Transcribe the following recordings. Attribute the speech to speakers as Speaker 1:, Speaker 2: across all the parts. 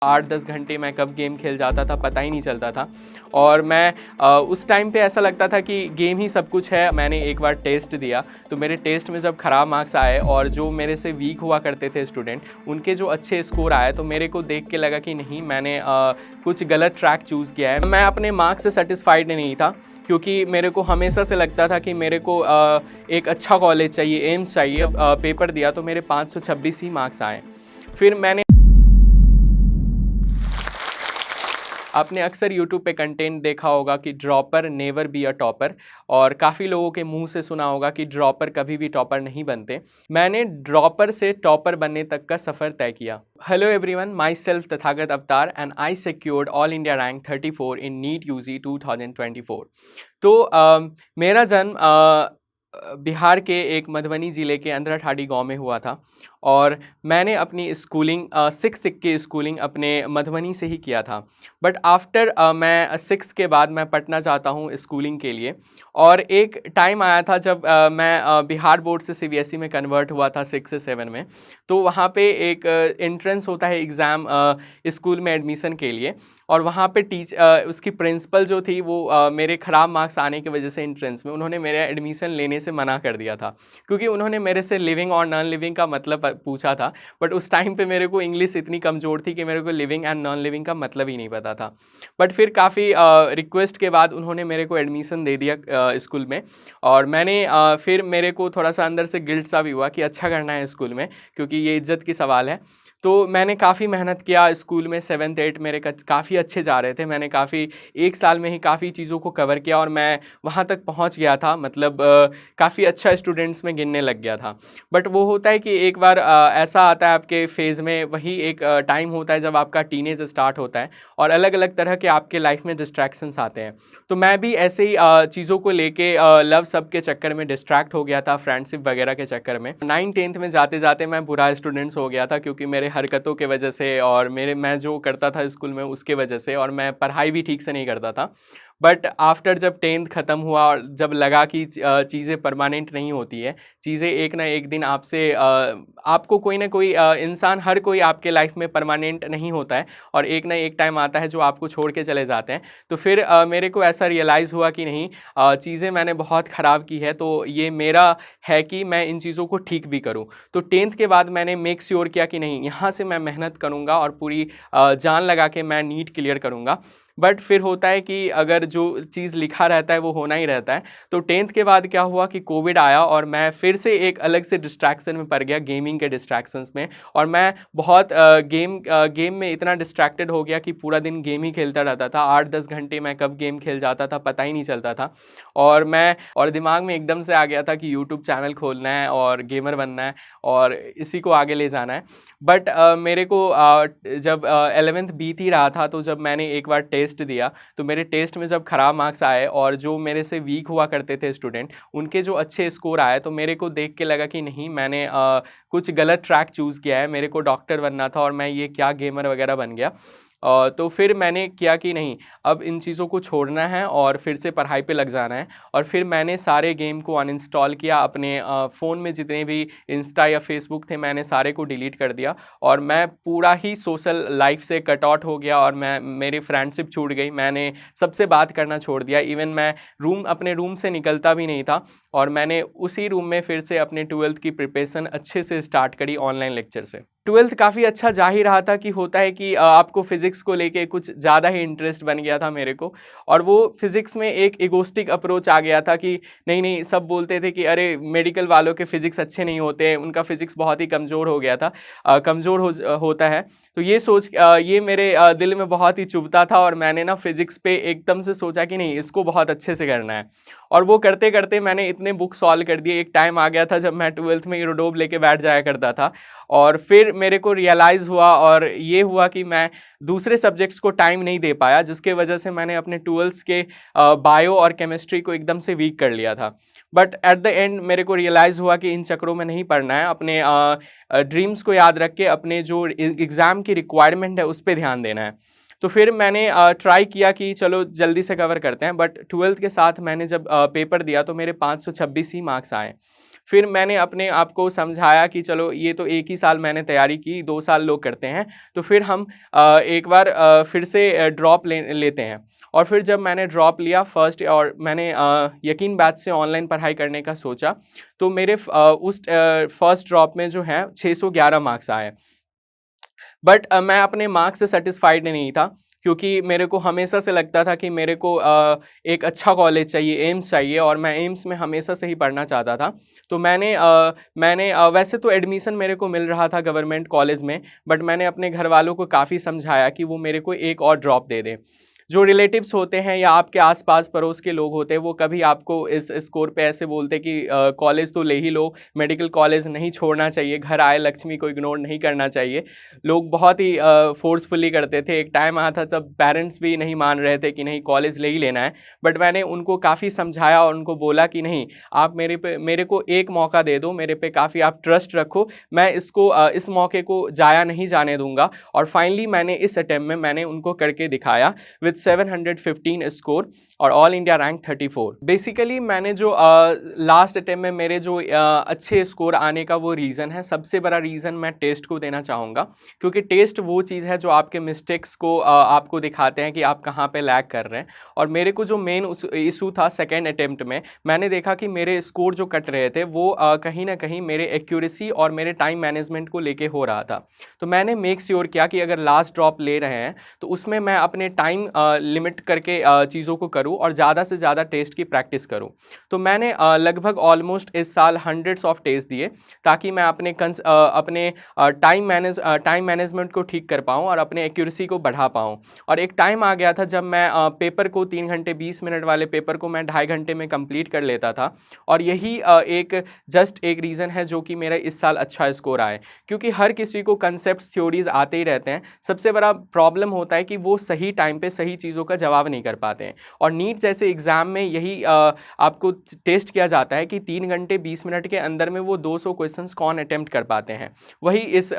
Speaker 1: 8-10 घंटे मैं कब गेम खेल जाता था पता ही नहीं चलता था। और मैं उस टाइम पे ऐसा लगता था कि गेम ही सब कुछ है। मैंने एक बार टेस्ट दिया, तो मेरे टेस्ट में जब ख़राब मार्क्स आए और जो मेरे से वीक हुआ करते थे स्टूडेंट, उनके जो अच्छे स्कोर आए, तो मेरे को देख के लगा कि नहीं, मैंने कुछ गलत ट्रैक चूज़ किया है। मैं अपने मार्क्स से सैटिस्फाइड नहीं था, क्योंकि मेरे को हमेशा से लगता था कि मेरे को एक अच्छा कॉलेज चाहिए, एम्स चाहिए। पेपर दिया तो मेरे 526 ही मार्क्स आए। फिर मैंने आपने अक्सर यूट्यूब पे कंटेंट देखा होगा कि dropper never be a topper, और काफ़ी लोगों के मुंह से सुना होगा कि ड्रॉपर कभी भी टॉपर नहीं बनते। मैंने ड्रॉपर से टॉपर बनने तक का सफ़र तय किया। Hello everyone, myself Tathagat Avatar and I secured all India rank 34 in NEET UG 2024। तो मेरा जन्म बिहार के एक मधुबनी ज़िले के अंधराठाड़ी गांव में हुआ था, और मैंने अपनी स्कूलिंग 6th तक की स्कूलिंग अपने मधुबनी से ही किया था। बट आफ्टर मैं 6th के बाद मैं पटना जाता हूँ स्कूलिंग के लिए। और एक टाइम आया था जब मैं बिहार बोर्ड से सीबीएसई में कन्वर्ट हुआ था 6 से 7 में। तो वहाँ पे एक एंट्रेंस होता है एग्ज़ाम स्कूल में एडमिशन के लिए, और वहाँ पे उसकी प्रिंसिपल जो थी वो मेरे ख़राब मार्क्स आने की वजह से एंट्रेंस में उन्होंने मेरा एडमिशन लेने से मना कर दिया था, क्योंकि उन्होंने मेरे से लिविंग और नॉन लिविंग का मतलब पूछा था। बट उस टाइम पे मेरे को इंग्लिश इतनी कमज़ोर थी कि मेरे को लिविंग एंड नॉन लिविंग का मतलब ही नहीं पता था। बट फिर काफ़ी रिक्वेस्ट के बाद उन्होंने मेरे को एडमिशन दे दिया स्कूल में। और मैंने फिर मेरे को थोड़ा सा अंदर से गिल्ट सा भी हुआ कि अच्छा करना है स्कूल में, क्योंकि ये इज़्ज़त की सवाल है। तो मैंने काफ़ी मेहनत किया स्कूल में। 7th 8 मेरे काफ़ी अच्छे जा रहे थे। मैंने काफ़ी 1 साल में ही काफ़ी चीज़ों को कवर किया, और मैं वहाँ तक पहुँच गया था, मतलब काफ़ी अच्छा स्टूडेंट्स में गिनने लग गया था। बट वो होता है कि एक बार ऐसा आता है आपके फेज़ में, वही एक टाइम होता है जब आपका टीनेज स्टार्ट होता है, और अलग-अलग तरह के आपके लाइफ में डिस्ट्रैक्शंस आते हैं। तो मैं भी ऐसे ही चीज़ों को लेके लव सब के चक्कर में डिस्ट्रैक्ट हो गया था, फ्रेंडशिप वगैरह के चक्कर में। 9th 10th में जाते-जाते मैं बुरा स्टूडेंट्स हो गया था, क्योंकि मेरे हरकतों के वजह से और मैं जो करता था स्कूल में उसके वजह से, और मैं पढ़ाई भी ठीक से नहीं करता था। बट आफ्टर जब 10th ख़त्म हुआ और जब लगा कि चीज़ें परमानेंट नहीं होती है, चीज़ें एक ना एक दिन आपको कोई ना कोई इंसान, हर कोई आपके लाइफ में परमानेंट नहीं होता है, और एक ना एक टाइम आता है जो आपको छोड़ के चले जाते हैं। तो फिर मेरे को ऐसा रियलाइज़ हुआ कि नहीं, चीज़ें मैंने बहुत ख़राब की है, तो ये मेरा है कि मैं इन चीज़ों को ठीक भी करूँ। तो 10th के बाद मैंने मेक श्योर किया कि नहीं, यहाँ से मैं मेहनत करूँगा और पूरी जान लगा के मैं नीट क्लियर करूँगा। बट फिर होता है कि अगर जो चीज़ लिखा रहता है वो होना ही रहता है। तो 10th के बाद क्या हुआ कि कोविड आया, और मैं फिर से एक अलग से डिस्ट्रैक्शन में पड़ गया, गेमिंग के डिस्ट्रैक्शंस में। और मैं बहुत गेम में इतना डिस्ट्रैक्टेड हो गया कि पूरा दिन गेम ही खेलता रहता था। 8-10 घंटे मैं कब गेम खेल जाता था पता ही नहीं चलता था। और दिमाग में एकदम से आ गया था कि यूट्यूब चैनल खोलना है और गेमर बनना है और इसी को आगे ले जाना है। बट मेरे को जब 11th बीत ही रहा था, तो जब मैंने एक बार टेस्ट दिया, तो मेरे टेस्ट में जब ख़राब मार्क्स आए और जो मेरे से वीक हुआ करते थे स्टूडेंट, उनके जो अच्छे स्कोर आए, तो मेरे को देख के लगा कि नहीं, मैंने कुछ गलत ट्रैक चूज़ किया है। मेरे को डॉक्टर बनना था, और मैं ये क्या गेमर वगैरह बन गया। तो फिर मैंने किया कि नहीं, अब इन चीज़ों को छोड़ना है और फिर से पढ़ाई पे लग जाना है। और फिर मैंने सारे गेम को अनइंस्टॉल किया, अपने फ़ोन में जितने भी इंस्टा या फेसबुक थे मैंने सारे को डिलीट कर दिया, और मैं पूरा ही सोशल लाइफ से कट आउट हो गया, और मेरी फ्रेंडशिप छूट गई। मैंने सबसे बात करना छोड़ दिया। इवन मैं अपने रूम से निकलता भी नहीं था, और मैंने उसी रूम में फिर से अपने 12th की प्रिपरेशन अच्छे से स्टार्ट करी ऑनलाइन लेक्चर से। 12th काफ़ी अच्छा जा ही रहा था कि होता है कि आपको फ़िज़िक्स को लेके कुछ ज़्यादा ही इंटरेस्ट बन गया था मेरे को, और वो फ़िज़िक्स में एक इगोस्टिक अप्रोच आ गया था कि नहीं, सब बोलते थे कि अरे मेडिकल वालों के फ़िज़िक्स अच्छे नहीं होते, उनका फ़िज़िक्स बहुत ही कमज़ोर हो गया था, होता है। तो ये मेरे दिल में बहुत ही चुभता था, और मैंने ना फ़िज़िक्स पे एकदम से सोचा कि नहीं, इसको बहुत अच्छे से करना है। और वो करते-करते मैंने इतने बुक सॉल्व कर दिए। एक टाइम आ गया था जब मैं 12th में यूरोडोब लेके बैठ जाया करता था, और फिर मेरे को रियलाइज़ हुआ, और ये हुआ कि मैं दूसरे सब्जेक्ट्स को टाइम नहीं दे पाया, जिसके वजह से मैंने अपने 12th के बायो और केमिस्ट्री को एकदम से वीक कर लिया था। बट एट द एंड मेरे को रियलाइज़ हुआ कि इन चक्करों में नहीं पड़ना है। अपने ड्रीम्स को याद रख के अपने जो एग्ज़ाम की रिक्वायरमेंट है उस पे ध्यान देना है। तो फिर मैंने ट्राई किया कि चलो जल्दी से कवर करते हैं, बट 12th के साथ मैंने जब पेपर दिया तो मेरे 526 ही मार्क्स आए। फिर मैंने अपने आप को समझाया कि चलो ये तो 1 ही साल मैंने तैयारी की, 2 साल लोग करते हैं, तो फिर हम एक बार फिर से ड्रॉप लेते हैं। और फिर जब मैंने ड्रॉप लिया फर्स्ट और मैंने यकीन बैच से ऑनलाइन पढ़ाई करने का सोचा, तो मेरे उस फर्स्ट ड्रॉप में जो है 611 मार्क्स आए। बट मैं अपने मार्क्स से सैटिस्फाइड नहीं था, क्योंकि मेरे को हमेशा से लगता था कि मेरे को एक अच्छा कॉलेज चाहिए, एम्स चाहिए, और मैं एम्स में हमेशा से ही पढ़ना चाहता था। तो मैंने वैसे तो एडमिशन मेरे को मिल रहा था गवर्नमेंट कॉलेज में, बट मैंने अपने घर वालों को काफ़ी समझाया कि वो मेरे को एक और ड्रॉप दे दें। जो रिलेटिव्स होते हैं या आपके आस-पास पड़ोस के लोग होते हैं, वो कभी आपको इस स्कोर पे ऐसे बोलते कि कॉलेज तो ले ही लो, मेडिकल कॉलेज नहीं छोड़ना चाहिए, घर आए लक्ष्मी को इग्नोर नहीं करना चाहिए। लोग बहुत ही फ़ोर्सफुली करते थे। एक टाइम आया था जब पेरेंट्स भी नहीं मान रहे थे कि नहीं कॉलेज ले ही लेना है। बट मैंने उनको काफ़ी समझाया और उनको बोला कि नहीं, आप मेरे को एक मौका दे दो, मेरे पे काफ़ी आप ट्रस्ट रखो, मैं इस मौके को ज़ाया नहीं जाने दूँगा। और फाइनली मैंने इस अटेम्प्ट में मैंने उनको करके दिखाया विद 715 स्कोर और ऑल इंडिया रैंक 34। बेसिकली मैंने जो लास्ट अटेम्प्ट में मेरे जो अच्छे स्कोर आने का वो रीज़न है, सबसे बड़ा रीज़न मैं टेस्ट को देना चाहूँगा, क्योंकि टेस्ट वो चीज़ है जो आपके मिस्टेक्स को आपको दिखाते हैं कि आप कहाँ पे लैग कर रहे हैं। और मेरे को जो मेन इशू था सेकेंड अटेम्प्ट में, मैंने देखा कि मेरे स्कोर जो कट रहे थे वो कहीं ना कहीं मेरे एक्यूरेसी और मेरे टाइम मैनेजमेंट को लेके हो रहा था। तो मैंने मेक श्योर किया कि अगर लास्ट ड्रॉप ले रहे हैं तो उसमें मैं अपने टाइम लिमिट करके चीज़ों को करूँ और ज़्यादा से ज़्यादा टेस्ट की प्रैक्टिस करूँ। तो मैंने लगभग ऑलमोस्ट इस साल हंड्रेड्स ऑफ टेस्ट दिए, ताकि मैं अपने टाइम मैनेजमेंट को ठीक कर पाऊँ और अपने एक्यूरेसी को बढ़ा पाऊँ। और एक टाइम आ गया था जब मैं पेपर को 3 घंटे 20 मिनट वाले पेपर को मैं ढाई घंटे में कंप्लीट कर लेता था। और यही एक रीज़न है जो कि मेरा इस साल अच्छा स्कोर आए, क्योंकि हर किसी को कंसेप्ट्स थ्योरीज आते ही रहते हैं। सबसे बड़ा प्रॉब्लम होता है कि वो सही टाइम पे सही चीज़ों का जवाब नहीं कर पाते हैं। और नीट जैसे एग्ज़ाम में यही आपको टेस्ट किया जाता है कि 3 घंटे 20 मिनट के अंदर में वो 200 क्वेश्चंस कौन अटेम्प्ट कर पाते हैं, वही इस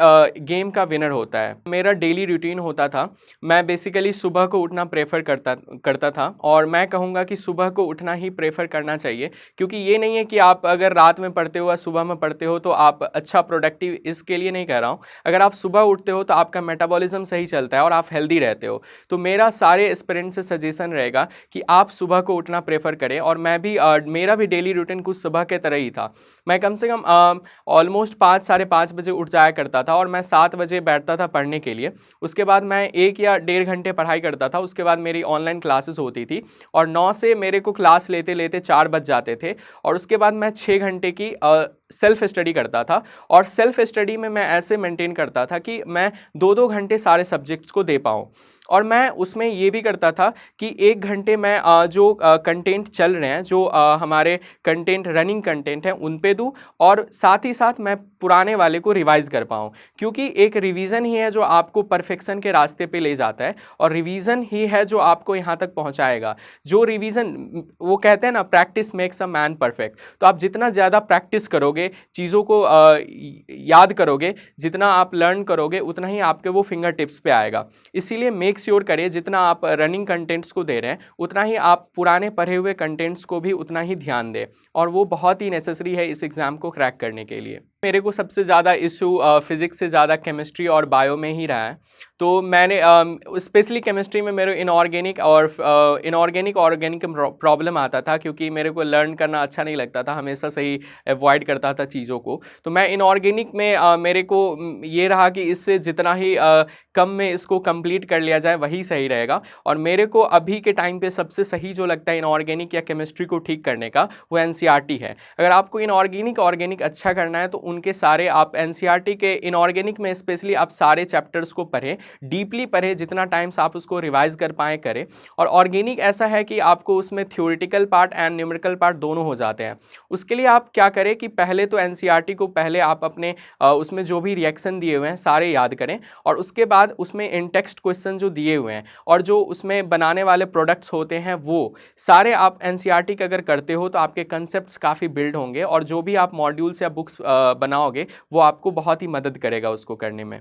Speaker 1: गेम का विनर होता है। मेरा डेली रूटीन होता था, मैं बेसिकली सुबह को उठना प्रेफर करता था, और मैं कहूँगा कि सुबह को उठना ही प्रेफर करना चाहिए, क्योंकि ये नहीं है कि आप अगर रात में पढ़ते हो या सुबह में पढ़ते हो तो आप अच्छा प्रोडक्टिव, इसके लिए नहीं कह रहा हूँ। अगर आप सुबह उठते हो तो आपका मेटाबॉलिज्म सही चलता है और आप हेल्दी रहते हो। तो मेरा सारे एस्पिरेंट्स से सजेशन रहेगा कि आप सुबह को उठना प्रेफर करें, और मैं भी मेरा भी डेली रूटीन कुछ सुबह के तरह ही था। मैं कम से कम ऑलमोस्ट 5 साढ़े 5 बजे उठ जाया करता था और मैं 7 बजे बैठता था पढ़ने के लिए। उसके बाद मैं 1 या डेढ़ घंटे पढ़ाई करता था, उसके बाद मेरी ऑनलाइन क्लासेस होती थी, और 9 से मेरे को क्लास लेते लेते 4 बज जाते थे। और उसके बाद मैं 6 घंटे की सेल्फ स्टडी करता था। और सेल्फ स्टडी में मैं ऐसे मेंटेन करता था कि मैं 2-2 घंटे सारे सब्जेक्ट्स को दे पाऊँ। और मैं उसमें ये भी करता था कि 1 घंटे मैं जो कंटेंट चल रहे हैं, जो हमारे कंटेंट रनिंग कंटेंट हैं उन पे दूँ, और साथ ही साथ मैं पुराने वाले को रिवाइज़ कर पाऊँ। क्योंकि एक रिवीजन ही है जो आपको परफेक्शन के रास्ते पे ले जाता है, और रिवीजन ही है जो आपको यहाँ तक पहुँचाएगा। जो रिवीजन, वो कहते हैं ना, practice makes a man perfect. तो आप जितना ज़्यादा प्रैक्टिस करोगे, चीज़ों को याद करोगे, जितना आप लर्न करोगे, उतना ही आपके वो फिंगर टिप्स पे आएगा। इसीलिए मेक श्योर करिए जितना आप रनिंग कंटेंट्स को दे रहे हैं, उतना ही आप पुराने पढ़े हुए कंटेंट्स को भी उतना ही ध्यान दें, और वो बहुत ही नेसेसरी है इस एग्ज़ाम को क्रैक करने के लिए। मेरे को सबसे ज़्यादा इशू फिज़िक्स से ज़्यादा केमिस्ट्री और बायो में ही रहा है। तो मैंने स्पेशली केमिस्ट्री में मेरे इनऑर्गेनिक ऑर्गेनिक प्रॉब्लम आता था, क्योंकि मेरे को लर्न करना अच्छा नहीं लगता था, हमेशा से ही अवॉइड करता था चीज़ों को। तो मैं इनऑर्गेनिक में मेरे को ये रहा कि इससे जितना ही कम में इसको कंप्लीट कर लिया जाए वही सही रहेगा। और मेरे को अभी के टाइम पे सबसे सही जो लगता है इनऑर्गेनिक या केमिस्ट्री को ठीक करने का, वो एनसीईआरटी है। अगर आपको इनऑर्गेनिक ऑर्गेनिक अच्छा करना है तो उनके सारे आप एनसीईआरटी के इनऑर्गेनिक में स्पेशली आप सारे चैप्टर्स को पढ़ें, डीपली पढ़ें, जितना टाइम्स आप उसको रिवाइज कर पाएँ करें। और ऑर्गेनिक ऐसा है कि आपको उसमें theoretical part and numerical part दोनों हो जाते हैं। उसके लिए आप क्या करें कि पहले तो एनसीईआरटी को पहले आप अपने उसमें जो भी रिएक्शन दिए हुए हैं सारे याद करें, और उसके बाद उसमें इन टेक्स्ट क्वेश्चन जो दिए हुए हैं और जो उसमें बनाने वाले प्रोडक्ट्स होते हैं, वो सारे आप एनसीईआरटी का अगर करते हो तो आपके कंसेप्ट्स काफ़ी बिल्ड होंगे, और जो भी आप मॉड्यूल्स या बुक्स बनाओगे वो आपको बहुत ही मदद करेगा उसको करने में।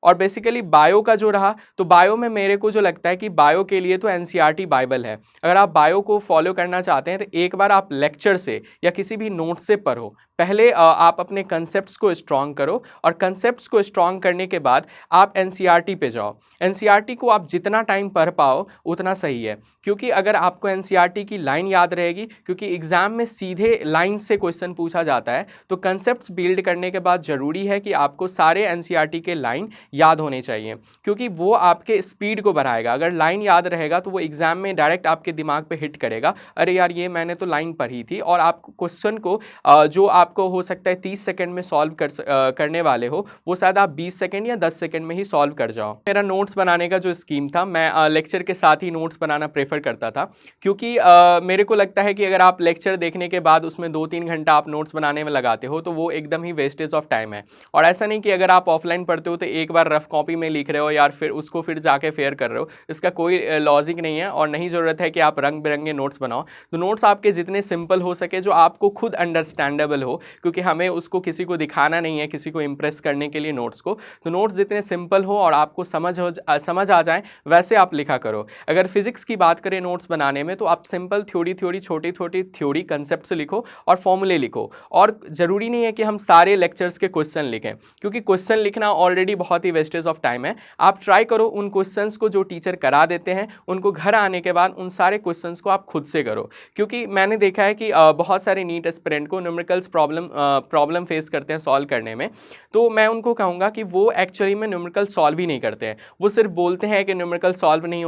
Speaker 1: और बेसिकली बायो का जो रहा, तो बायो में मेरे को जो लगता है कि बायो के लिए तो एनसीईआरटी बाइबल है। अगर आप बायो को फॉलो करना चाहते हैं तो एक बार आप लेक्चर से या किसी भी नोट से पढ़ो। पहले आप अपने कंसेप्ट्स को स्ट्रॉन्ग करो और कंसेप्ट्स को स्ट्रॉन्ग करने के बाद आप एनसीईआरटी पे जाओ। एनसीईआरटी को आप जितना टाइम पढ़ पाओ उतना सही है, क्योंकि अगर आपको एनसीईआरटी की लाइन याद रहेगी, क्योंकि एग्जाम में सीधे लाइन से क्वेश्चन पूछा जाता है, तो कंसेप्ट्स बिल्ड करने के बाद जरूरी है कि आपको सारे एनसीईआरटी के लाइन याद होने चाहिए, क्योंकि वो आपके स्पीड को बढ़ाएगा। अगर लाइन याद रहेगा तो वो एग्जाम में डायरेक्ट आपके दिमाग पे हिट करेगा, अरे यार ये मैंने तो लाइन पढ़ी थी, और आप क्वेश्चन को जो आपको हो सकता है 30 सेकंड में सॉल्व करने वाले हो, वो शायद आप 20 सेकंड या 10 सेकंड में ही सॉल्व कर जाओ। मेरा नोट्स बनाने का जो स्कीम था, मैं लेक्चर के साथ ही नोट्स बनाना प्रेफर करता था, क्योंकि मेरे को लगता है कि अगर आप लेक्चर देखने के बाद उसमें 2-3 घंटा आप नोट्स बनाने में लगाते हो तो वो एकदम ही वेस्टेज ऑफ टाइम है। और ऐसा नहीं कि अगर आप ऑफलाइन पढ़ते हो तो एक बार रफ कॉपी में लिख रहे हो यार, फिर उसको फिर जाके फेयर कर रहे हो, इसका कोई लॉजिक नहीं है, और नहीं ज़रूरत है कि आप रंग बिरंगे नोट्स बनाओ। तो नोट्स आपके जितने सिंपल हो सके, जो आपको खुद अंडरस्टैंडेबल हो, क्योंकि हमें उसको किसी को दिखाना नहीं है, किसी को इंप्रेस करने के लिए नोट्स को, तो नोट्स जितने सिंपल हो और आपको समझ आ जाए वैसे आप लिखा करो। अगर फिजिक्स की बात करें नोट्स बनाने में, तो आप सिंपल थ्योरी छोटी छोटी थ्योरी कंसेप्ट से लिखो और फॉर्मूले लिखो, और ज़रूरी नहीं है कि हम सारे लेक्चर्स के क्वेश्चन लिखें, क्योंकि क्वेश्चन लिखना ऑलरेडी बहुत ही वेस्टेज ऑफ टाइम है। आप ट्राई करो उन क्वेश्चंस को जो टीचर करा देते हैं, उनको घर आने के बाद उन सारे क्वेश्चंस को आप खुद से करो, क्योंकि मैंने देखा है कि बहुत सारे नीट एस्पिरेंट को न्यूमेरिकल्स प्रॉब्लम फेस करते हैं सॉल्व करने में, तो मैं उनको कहूँगा कि वो एक्चुअली में न्यूमेरिकल सॉल्व ही नहीं करते हैं। वो सिर्फ बोलते हैं कि न्यूमेरिकल सॉल्व नहीं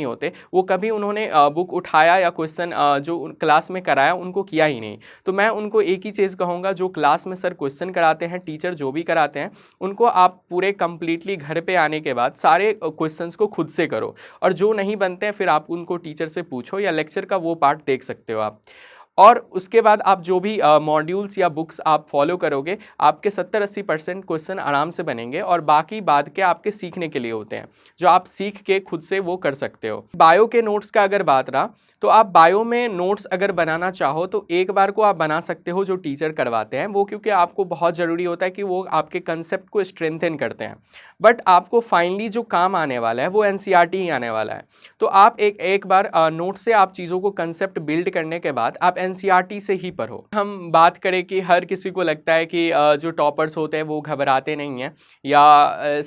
Speaker 1: होते, वो कभी उन्होंने बुक उठाया या क्वेश्चन जो क्लास में कराया उनको किया ही नहीं। तो मैं उनको एक ही चीज़ कहूँगा, जो क्लास में सर क्वेश्चन कराते हैं, टीचर जो भी कराते हैं, उनको आप पूरे कंप्लीटली घर पे आने के बाद सारे क्वेश्चंस को खुद से करो, और जो नहीं बनते हैं फिर आप उनको टीचर से पूछो, या लेक्चर का वो पार्ट देख सकते हो आप। और उसके बाद आप जो भी मॉड्यूल्स या बुक्स आप फॉलो करोगे, आपके 70-80% क्वेश्चन आराम से बनेंगे, और बाकी बाद के आपके सीखने के लिए होते हैं, जो आप सीख के खुद से वो कर सकते हो। बायो के नोट्स का अगर बात रहा, तो आप बायो में नोट्स अगर बनाना चाहो तो एक बार को आप बना सकते हो जो टीचर करवाते हैं वो, क्योंकि आपको बहुत ज़रूरी होता है कि वो आपके कंसेप्ट को स्ट्रेंथन करते हैं। बट आपको फाइनली जो काम आने वाला है वो एनसीईआरटी ही आने वाला है। तो आप एक बार नोट से आप चीज़ों को कंसेप्ट बिल्ड करने के बाद आप एनसीईआरटी से ही पढ़ो। हम बात करें कि हर किसी को लगता है कि जो टॉपर्स होते हैं वो घबराते नहीं हैं, या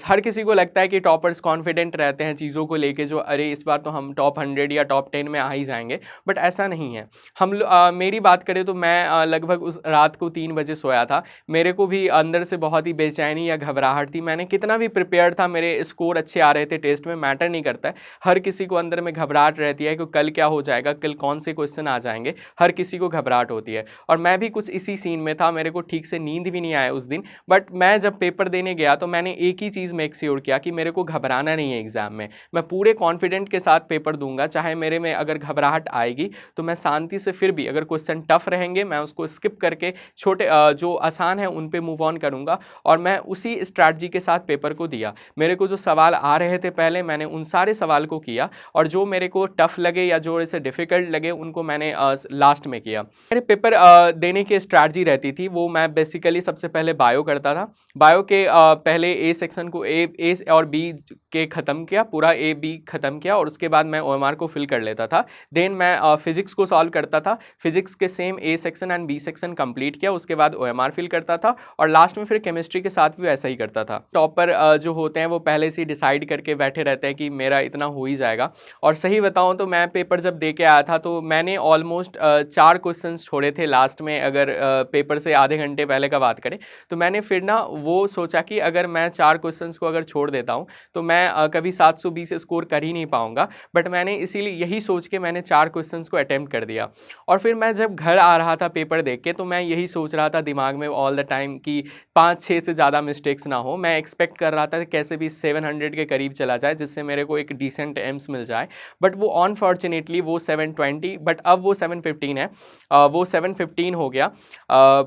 Speaker 1: हर किसी को लगता है कि टॉपर्स कॉन्फिडेंट रहते हैं चीज़ों को लेके, जो अरे इस बार तो हम टॉप 100 या टॉप 10 में आ ही जाएंगे। बट ऐसा नहीं है। मेरी बात करें तो मैं लगभग उस रात को 3 बजे सोया था। मेरे को भी अंदर से बहुत ही बेचैनी या घबराहट थी। मैंने कितना भी प्रिपेयर्ड था, मेरे स्कोर अच्छे आ रहे थे टेस्ट में, मैटर नहीं करता है। हर किसी को अंदर में घबराहट रहती है कि कल क्या हो जाएगा, कल कौन से क्वेश्चन आ जाएंगे, हर किसी को घबराहट होती है। और मैं भी कुछ इसी सीन में था, मेरे को ठीक से नींद भी नहीं आया उस दिन। बट मैं जब पेपर देने गया तो मैंने एक ही चीज़ मेक श्योर किया कि मेरे को घबराना नहीं है एग्जाम में। मैं पूरे कॉन्फिडेंट के साथ पेपर दूंगा, चाहे मेरे में अगर घबराहट आएगी तो मैं शांति से, फिर भी अगर क्वेश्चन टफ रहेंगे मैं उसको स्किप करके छोटे जो आसान है उन पे मूव ऑन करूंगा। और मैं उसी स्ट्रैटेजी के साथ पेपर को दिया। मेरे को जो सवाल आ रहे थे पहले, मैंने उन सारे सवाल को किया, और जो मेरे को टफ लगे या जो ऐसे डिफिकल्ट लगे उनको मैंने लास्ट में किया। मेरे पेपर देने की स्ट्रैटेजी रहती थी, वो मैं बेसिकली सबसे पहले बायो करता था। बायो के पहले ए सेक्शन को ए और बी के ख़त्म किया, पूरा ए बी ख़त्म किया, और उसके बाद मैं ओएमआर को फिल कर लेता था। देन मैं फिजिक्स को सॉल्व करता था, फिजिक्स के same A section and B section complete किया, उसके बाद ओएमआर फिल करता था, और लास्ट में फिर केमिस्ट्री के साथ भी वैसा ही करता था। टॉपर जो होते हैं वो पहले से डिसाइड करके बैठे रहते हैं कि मेरा इतना हो ही जाएगा। और सही बताऊं तो मैं पेपर जब दे के आया था तो मैंने ऑलमोस्ट 4 क्वेश्चन छोड़े थे लास्ट में। अगर पेपर से आधे घंटे पहले का बात करें तो मैंने फिर ना वो सोचा कि अगर मैं 4 क्वेश्चंस को अगर छोड़ देता हूं तो मैं कभी 720 स्कोर कर ही नहीं पाऊंगा। बट मैंने इसीलिए यही सोच के मैंने 4 क्वेश्चंस को अटेम्प्ट कर दिया। और फिर मैं जब घर आ रहा था पेपर देख के, तो मैं यही सोच रहा था दिमाग में ऑल द टाइम कि 5-6 से ज़्यादा मिस्टेक्स ना हो। मैं एक्सपेक्ट कर रहा था कि कैसे भी 700 के करीब चला जाए, जिससे मेरे को एक डिसेंट एम्स मिल जाए। बट वो अनफॉर्चुनेटली वो 720, बट अब वो 715 है। वो 7:15 हो गया।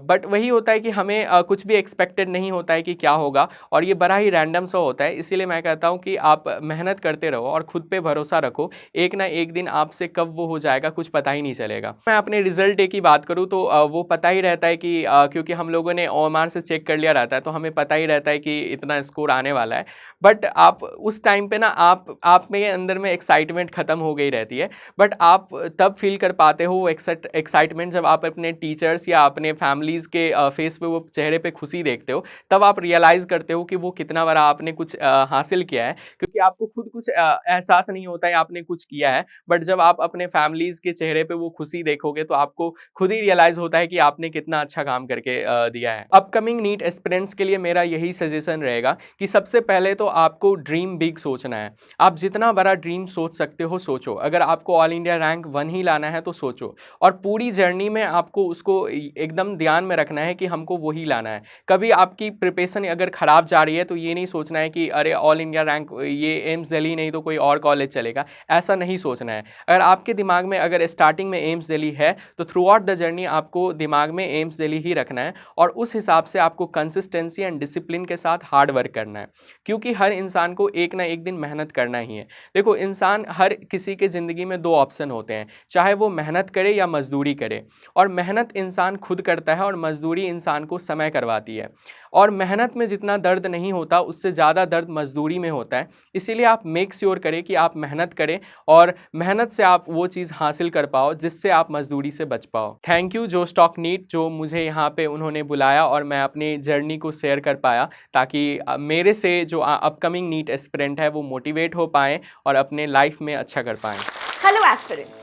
Speaker 1: बट वही होता है कि हमें कुछ भी एक्सपेक्टेड नहीं होता है कि क्या होगा, और ये बड़ा ही रैंडम सा होता है। इसीलिए मैं कहता हूँ कि आप मेहनत करते रहो और खुद पे भरोसा रखो, एक ना एक दिन आपसे कब वो हो जाएगा कुछ पता ही नहीं चलेगा। मैं अपने रिजल्ट डे की बात करूँ तो वो पता ही रहता है कि क्योंकि हम लोगों ने ओएमआर से चेक कर लिया रहता है, तो हमें पता ही रहता है कि इतना स्कोर आने वाला है। बट आप उस टाइम पे ना आप में अंदर में एक्साइटमेंट खत्म हो गई रहती है, बट आप तब फील कर पाते हो वो एक्साइटमेंट जब आप अपने टीचर्स या अपने फैमिलीज़ के फेस पे, वो चेहरे पे खुशी देखते हो, तब आप रियलाइज़ करते हो कि वो कितना बड़ा आपने कुछ हासिल किया है। क्योंकि आपको खुद कुछ एहसास नहीं होता है आपने कुछ किया है, बट जब आप अपने फैमिलीज़ के चेहरे पे वो खुशी देखोगे तो आपको खुद ही रियलाइज़ होता है कि आपने कितना अच्छा काम करके दिया है। अपकमिंग नीट एस्पिरेंट्स के लिए मेरा यही सजेशन रहेगा कि सबसे पहले तो आपको ड्रीम बिग सोचना है। आप जितना बड़ा ड्रीम सोच सकते हो सोचो। अगर आपको ऑल इंडिया रैंक 1 ही लाना है तो सोचो, और पूरी जर्नी में आपको उसको एकदम ध्यान में रखना है कि हमको वही लाना है। कभी आपकी प्रिपरेशन अगर खराब जा रही है तो ये नहीं सोचना है कि अरे ऑल इंडिया रैंक, ये एम्स दिल्ली नहीं तो कोई और कॉलेज चलेगा, ऐसा नहीं सोचना है। अगर आपके दिमाग में अगर स्टार्टिंग में एम्स दिल्ली है तो थ्रू आउट द जर्नी आपको दिमाग में एम्स दिल्ली ही रखना है, और उस हिसाब से आपको कंसिस्टेंसी एंड डिसिप्लिन के साथ हार्ड वर्क करना है। क्योंकि हर इंसान को एक ना एक दिन मेहनत करना ही है। देखो, इंसान, हर किसी के ज़िंदगी में 2 ऑप्शन होते हैं, चाहे वो मेहनत करे या मजदूरी करे। और मेहनत इंसान खुद करता है और मजदूरी इंसान को समय करवाती है। और मेहनत में जितना दर्द नहीं होता उससे ज़्यादा दर्द मजदूरी में होता है। इसीलिए आप मेक श्योर करें कि आप मेहनत करें और मेहनत से आप वो चीज़ हासिल कर पाओ जिससे आप मजदूरी से बच पाओ। थैंक यू जोश टॉक नीट, जो मुझे यहाँ पे उन्होंने बुलाया और मैं अपनी जर्नी को शेयर कर पाया, ताकि मेरे से जो अपकमिंग नीट एस्पिरेंट है वो मोटिवेट हो पाएँ और अपने लाइफ में अच्छा कर पाएँ।
Speaker 2: हेलो एस्पिरेंट्स,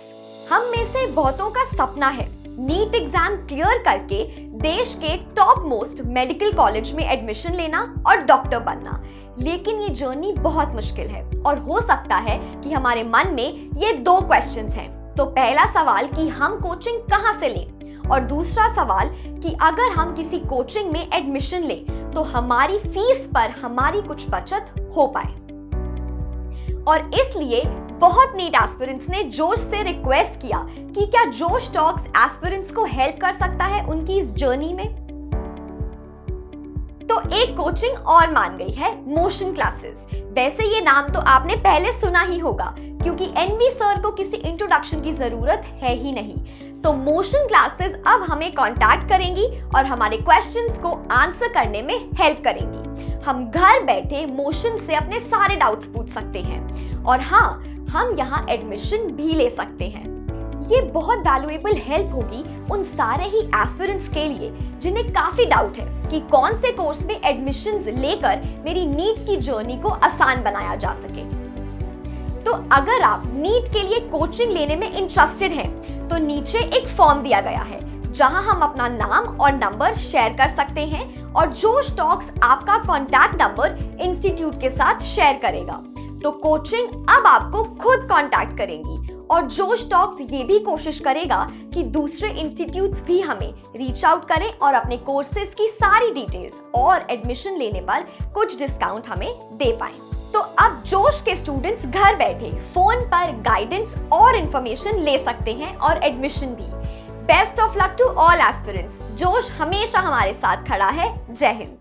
Speaker 2: हम में से बहुतों का सपना है नीट एग्जाम क्लियर करके देश के टॉप मोस्ट मेडिकल कॉलेज में एडमिशन लेना और डॉक्टर बनना। लेकिन ये जर्नी बहुत मुश्किल है और हो सकता है कि हमारे मन में ये 2 क्वेश्चंस हैं। तो पहला सवाल कि हम कोचिंग कहाँ से लें, और दूसरा सवाल कि अगर हम किसी कोचिंग में एडमिशन लें तो हमारी फीस पर हमारी कुछ बचत हो पाए। और इसलिए बहुत नीट एस्पिरेंट्स ने जोश से रिक्वेस्ट किया कि क्या जोश टॉक्स एस्पिरेंट्स को हेल्प कर सकता है उनकी इस जर्नी में। तो एक कोचिंग और मान गई है, मोशन क्लासेस। वैसे ये नाम तो आपने पहले सुना ही होगा, क्योंकि एनवी सर को किसी इंट्रोडक्शन की जरूरत है ही नहीं। तो मोशन क्लासेस अब हमें कांटेक्ट करेंगी और हमारे क्वेश्चंस को आंसर करने में हेल्प करेंगी। हम घर बैठे मोशन से अपने सारे डाउट्स पूछ सकते हैं, और हाँ, हम यहाँ एडमिशन भी ले सकते हैं। ये बहुत वैल्यूएबल हेल्प होगी उन सारे ही एस्पिरेंट्स के लिए जिन्हें काफी डाउट है कि कौन से कोर्स में एडमिशंस लेकर मेरी नीट की जर्नी को आसान बनाया जा सके। तो अगर आप नीट के लिए कोचिंग लेने में इंटरेस्टेड हैं, तो नीचे एक फॉर्म दिया गया है जहां हम अपना नाम और नंबर शेयर कर सकते हैं, और जोश टॉक्स आपका कॉन्टैक्ट नंबर इंस्टीट्यूट के साथ शेयर करेगा। तो कोचिंग अब आपको खुद कांटेक्ट करेंगी, और जोश टॉक्स ये भी कोशिश करेगा कि दूसरे इंस्टीट्यूट्स भी हमें रीच आउट करें और अपने कोर्सेज की सारी डिटेल्स और एडमिशन लेने पर कुछ डिस्काउंट हमें दे पाए। तो अब जोश के स्टूडेंट्स घर बैठे फोन पर गाइडेंस और इंफॉर्मेशन ले सकते हैं और एडमिशन भी। Best of luck to all aspirants. जोश हमेशा हमारे साथ खड़ा है। जय हिंद।